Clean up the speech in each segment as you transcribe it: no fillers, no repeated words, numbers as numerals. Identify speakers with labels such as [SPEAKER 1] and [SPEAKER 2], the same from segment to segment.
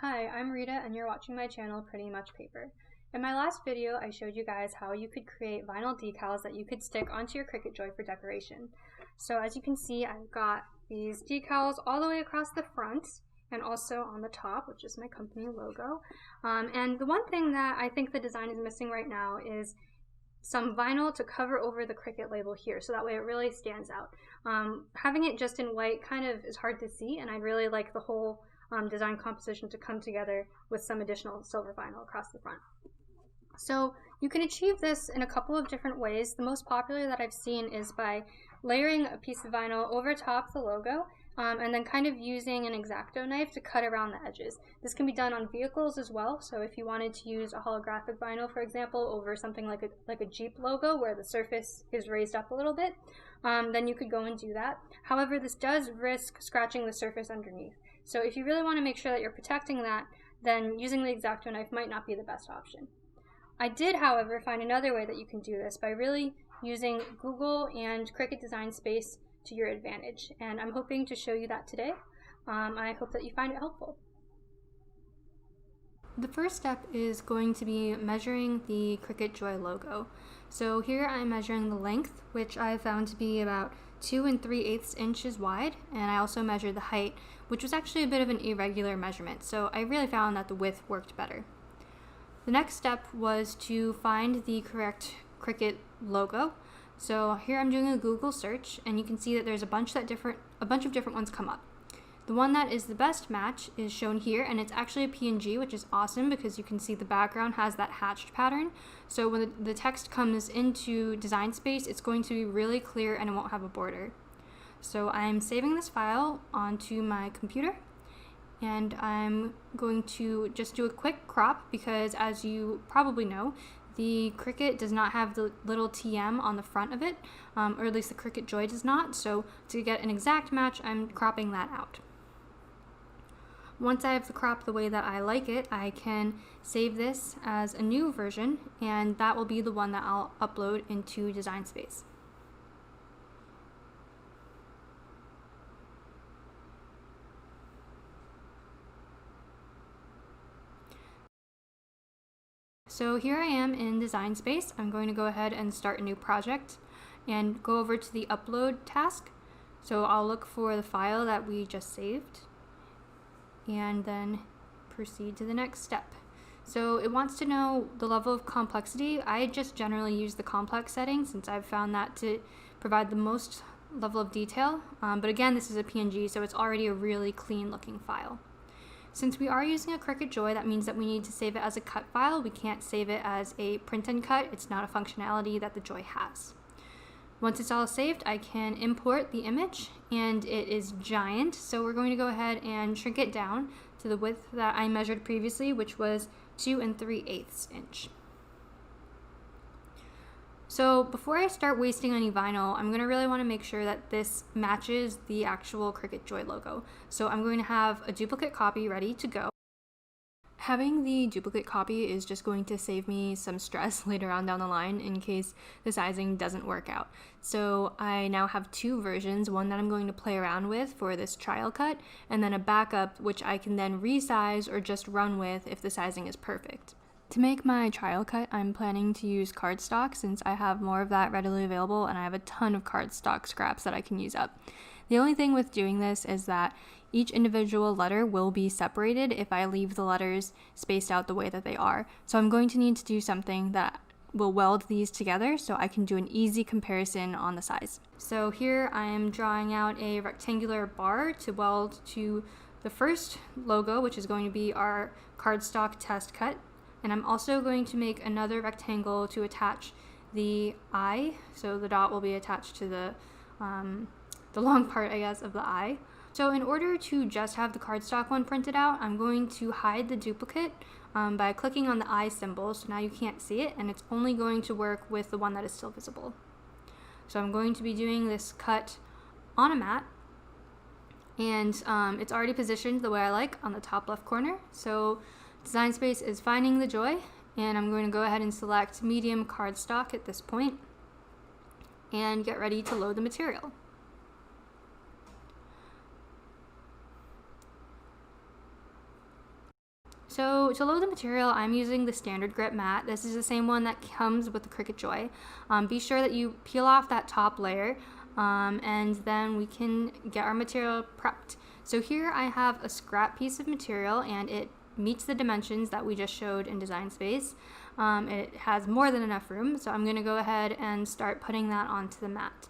[SPEAKER 1] Hi, I'm Rita and you're watching my channel Pretty Much Paper. In my last video, I showed you guys how you could create vinyl decals that you could stick onto your cricut-joy for decoration. So as you can see, I've got these decals all the way across the front and also on the top, which is my company logo. And the one thing that I think the design is missing right now is some vinyl to cover over the Cricut label here, so that way it really stands out. Having it just in white kind of is hard to see, and I'd really like the whole design composition to come together with some additional silver vinyl across the front. So you can achieve this in a couple of different ways. The most popular that I've seen is by layering a piece of vinyl over top the logo and then kind of using an X-Acto knife to cut around the edges. This can be done on vehicles as well, so if you wanted to use a holographic vinyl, for example, over something like a Jeep logo where the surface is raised up a little bit, then you could go and do that. However, this does risk scratching the surface underneath. So if you really want to make sure that you're protecting that, then using the X-Acto knife might not be the best option. I did, however, find another way that you can do this by really using Google and Cricut Design Space to your advantage, and I'm hoping to show you that today. I hope that you find it helpful. The first step is going to be measuring the cricut-joy logo. So here I'm measuring the length, which I found to be about 2 3/8 inches wide, and I also measured the height, which was actually a bit of an irregular measurement, so I really found that the width worked better. The next step was to find the correct Cricut logo. So here I'm doing a Google search, and you can see that there's a bunch of different ones come up. The one that is the best match is shown here, and it's actually a PNG, which is awesome because you can see the background has that hatched pattern. So when the text comes into Design Space, it's going to be really clear and it won't have a border. So I'm saving this file onto my computer, and I'm going to just do a quick crop because, as you probably know, the Cricut does not have the little TM on the front of it, or at least the cricut-joy does not, so to get an exact match, I'm cropping that out. Once I have the crop the way that I like it, I can save this as a new version, and that will be the one that I'll upload into Design Space. So here I am in Design Space. I'm going to go ahead and start a new project and go over to the upload task. So I'll look for the file that we just saved and then proceed to the next step. So it wants to know the level of complexity. I just generally use the complex setting since I've found that to provide the most level of detail. But again, this is a PNG, so it's already a really clean looking file. Since we are using a cricut-joy, that means that we need to save it as a cut file. We can't save it as a print and cut. It's not a functionality that the Joy has. Once it's all saved, I can import the image, and it is giant, so we're going to go ahead and shrink it down to the width that I measured previously, which was 2 3/8 inch. So before I start wasting any vinyl, I'm going to really want to make sure that this matches the actual cricut-joy logo. So I'm going to have a duplicate copy ready to go. Having the duplicate copy is just going to save me some stress later on down the line in case the sizing doesn't work out. So I now have two versions, one that I'm going to play around with for this trial cut, and then a backup which I can then resize or just run with if the sizing is perfect. To make my trial cut, I'm planning to use cardstock since I have more of that readily available and I have a ton of cardstock scraps that I can use up. The only thing with doing this is that each individual letter will be separated if I leave the letters spaced out the way that they are. So I'm going to need to do something that will weld these together so I can do an easy comparison on the size. So here I am drawing out a rectangular bar to weld to the first logo, which is going to be our cardstock test cut. And I'm also going to make another rectangle to attach the eye, so the dot will be attached to the long part, I guess, of the eye. So in order to just have the cardstock one printed out, I'm going to hide the duplicate by clicking on the eye symbol, so now you can't see it, and it's only going to work with the one that is still visible. So I'm going to be doing this cut on a mat, and it's already positioned the way I like on the top left corner. So Design Space is finding the joy, and I'm going to go ahead and select medium cardstock at this point and get ready to load the material. So to load the material, I'm using the standard grip mat. This is the same one that comes with the Cricut Joy. Be sure that you peel off that top layer, and then we can get our material prepped. So here I have a scrap piece of material, and it meets the dimensions that we just showed in Design Space. It has more than enough room, so I'm going to go ahead and start putting that onto the mat.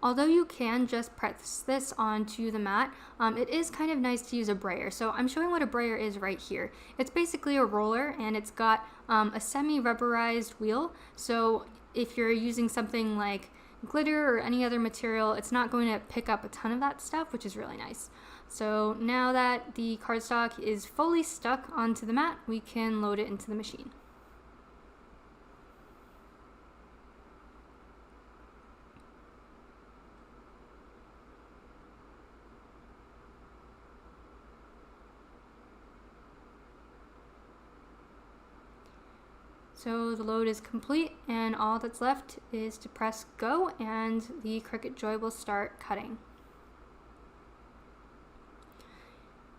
[SPEAKER 1] Although you can just press this onto the mat, it is kind of nice to use a brayer. So I'm showing what a brayer is right here. It's basically a roller, and it's got a semi-rubberized wheel. So if you're using something like glitter or any other material, it's not going to pick up a ton of that stuff, which is really nice. So now that the cardstock is fully stuck onto the mat, we can load it into the machine. So the load is complete, and all that's left is to press go, and the Cricut Joy will start cutting.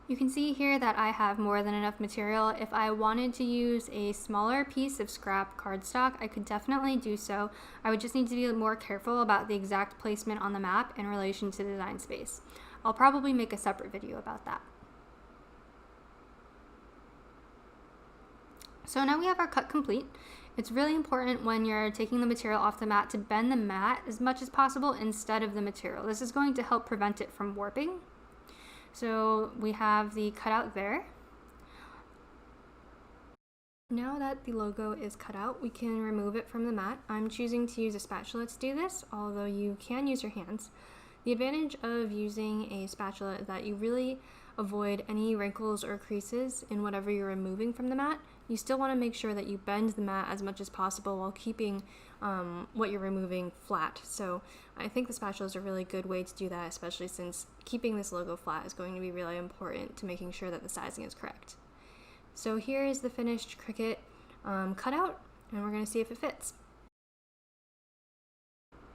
[SPEAKER 1] You can see here that I have more than enough material. If I wanted to use a smaller piece of scrap cardstock, I could definitely do so. I would just need to be more careful about the exact placement on the map in relation to Design Space. I'll probably make a separate video about that. So now we have our cut complete. It's really important when you're taking the material off the mat to bend the mat as much as possible instead of the material. This is going to help prevent it from warping. So we have the cutout there. Now that the logo is cut out, we can remove it from the mat. I'm choosing to use a spatula to do this, although you can use your hands. The advantage of using a spatula is that you really avoid any wrinkles or creases in whatever you're removing from the mat. You still want to make sure that you bend the mat as much as possible while keeping what you're removing flat. So I think the spatula is a really good way to do that, especially since keeping this logo flat is going to be really important to making sure that the sizing is correct. So here is the finished Cricut cutout, and we're going to see if it fits.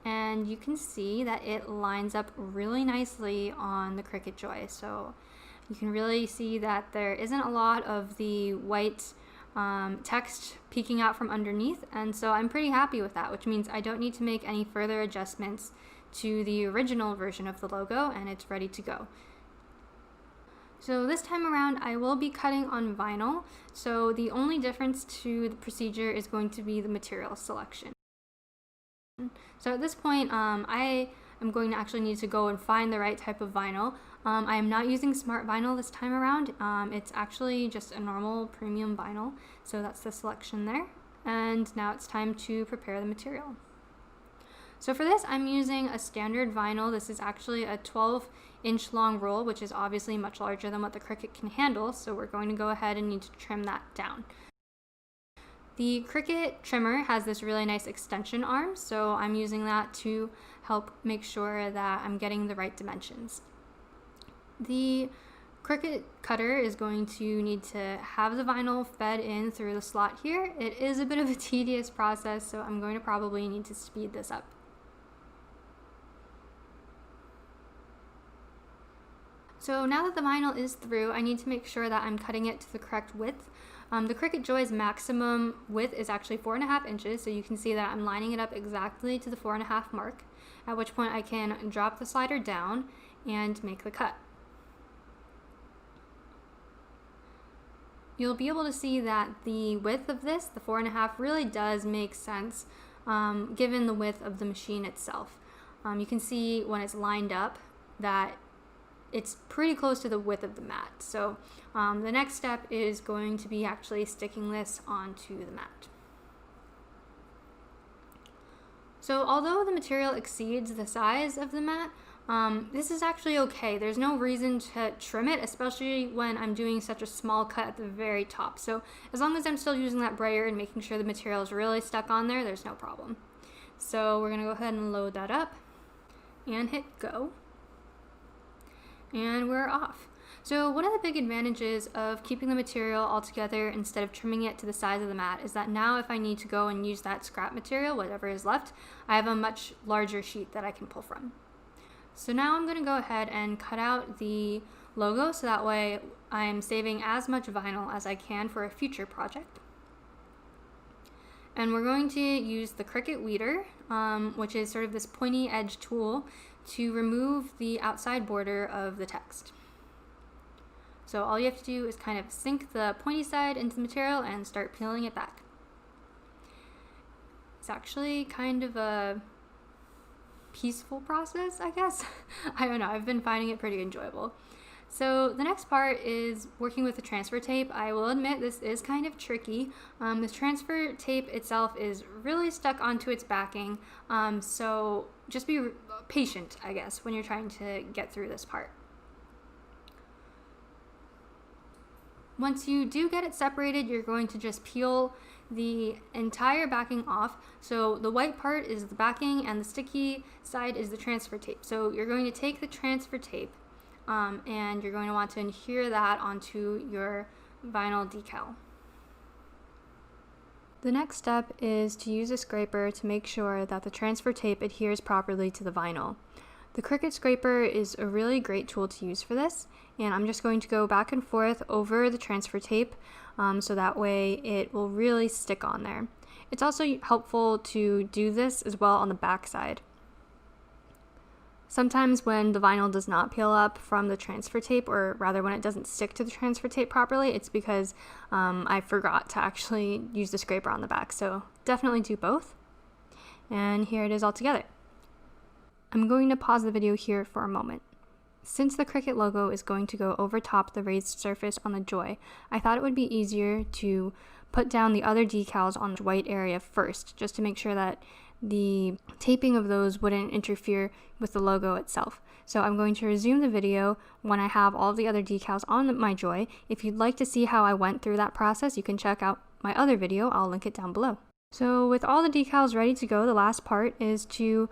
[SPEAKER 1] And you can see that it lines up really nicely on the Cricut Joy. So you can really see that there isn't a lot of the white text peeking out from underneath, and so I'm pretty happy with that, which means I don't need to make any further adjustments to the original version of the logo, and it's ready to go. So this time around I will be cutting on vinyl, so the only difference to the procedure is going to be the material selection. So at this point I am going to actually need to go and find the right type of vinyl. I am not using smart vinyl this time around. It's actually just a normal premium vinyl, so that's the selection there. And now it's time to prepare the material. So for this I'm using a standard vinyl. This is actually a 12-inch long roll, which is obviously much larger than what the Cricut can handle, so we're going to go ahead and need to trim that down. The Cricut trimmer has this really nice extension arm, so I'm using that to help make sure that I'm getting the right dimensions. The Cricut cutter is going to need to have the vinyl fed in through the slot here. It is a bit of a tedious process, so I'm going to probably need to speed this up. So now that the vinyl is through, I need to make sure that I'm cutting it to the correct width. The Cricut Joy's maximum width is actually 4.5 inches, so you can see that I'm lining it up exactly to the 4.5 mark, at which point I can drop the slider down and make the cut. You'll be able to see that the width of this, the 4.5, really does make sense given the width of the machine itself. You can see when it's lined up that it's pretty close to the width of the mat. So the next step is going to be actually sticking this onto the mat. So although the material exceeds the size of the mat, this is actually okay. There's no reason to trim it, especially when I'm doing such a small cut at the very top. So as long as I'm still using that brayer and making sure the material is really stuck on there, there's no problem. So we're gonna go ahead and load that up and hit go. And we're off. So one of the big advantages of keeping the material all together instead of trimming it to the size of the mat is that now if I need to go and use that scrap material, whatever is left, I have a much larger sheet that I can pull from. So now I'm going to go ahead and cut out the logo, so that way I'm saving as much vinyl as I can for a future project. And we're going to use the Cricut weeder, which is sort of this pointy edge tool, to remove the outside border of the text. So all you have to do is kind of sink the pointy side into the material and start peeling it back. It's actually kind of a peaceful process, I guess. I don't know, I've been finding it pretty enjoyable. So the next part is working with the transfer tape. I will admit this is kind of tricky. The transfer tape itself is really stuck onto its backing, so just be patient, I guess, when you're trying to get through this part. Once you do get it separated, you're going to just peel the entire backing off. So the white part is the backing and the sticky side is the transfer tape. So you're going to take the transfer tape and you're going to want to adhere that onto your vinyl decal. The next step is to use a scraper to make sure that the transfer tape adheres properly to the vinyl. The Cricut scraper is a really great tool to use for this, and I'm just going to go back and forth over the transfer tape so that way it will really stick on there. It's also helpful to do this as well on the back side. Sometimes when the vinyl does not peel up from the transfer tape, or rather when it doesn't stick to the transfer tape properly, it's because I forgot to actually use the scraper on the back. So definitely do both. And here it is all together. I'm going to pause the video here for a moment. Since the Cricut logo is going to go over top the raised surface on the Joy, I thought it would be easier to put down the other decals on the white area first, just to make sure that the taping of those wouldn't interfere with the logo itself. So I'm going to resume the video when I have all the other decals on my Joy. If you'd like to see how I went through that process, you can check out my other video. I'll link it down below. So with all the decals ready to go, the last part is to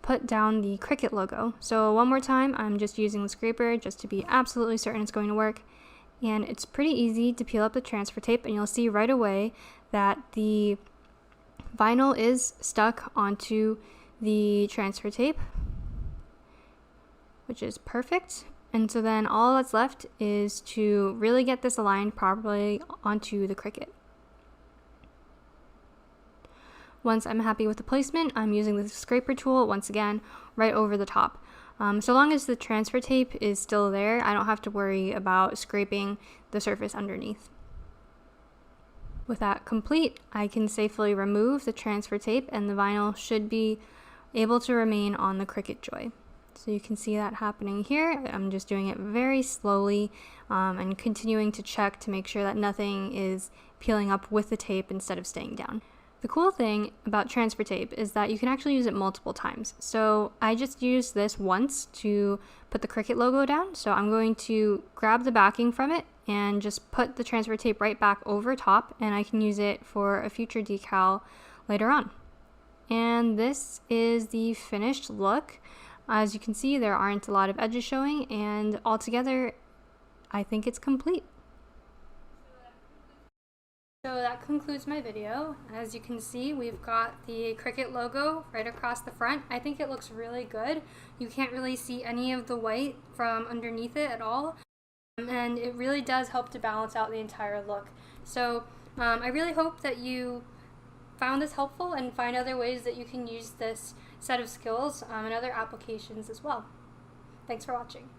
[SPEAKER 1] put down the Cricut logo. So one more time, I'm just using the scraper just to be absolutely certain it's going to work. And it's pretty easy to peel up the transfer tape, and you'll see right away that the vinyl is stuck onto the transfer tape, which is perfect. And so then all that's left is to really get this aligned properly onto the Cricut. Once I'm happy with the placement, I'm using the scraper tool once again right over the top. So long as the transfer tape is still there, I don't have to worry about scraping the surface underneath. With that complete, I can safely remove the transfer tape and the vinyl should be able to remain on the Cricut Joy. So you can see that happening here. I'm just doing it very slowly and continuing to check to make sure that nothing is peeling up with the tape instead of staying down. The cool thing about transfer tape is that you can actually use it multiple times. So I just used this once to put the Cricut logo down. So I'm going to grab the backing from it and just put the transfer tape right back over top, and I can use it for a future decal later on. And this is the finished look. As you can see, there aren't a lot of edges showing, and altogether, I think it's complete. So that concludes my video. As you can see, we've got the Cricut logo right across the front. I think it looks really good. You can't really see any of the white from underneath it at all. And it really does help to balance out the entire look. So I really hope that you found this helpful and find other ways that you can use this set of skills in other applications as well. Thanks for watching.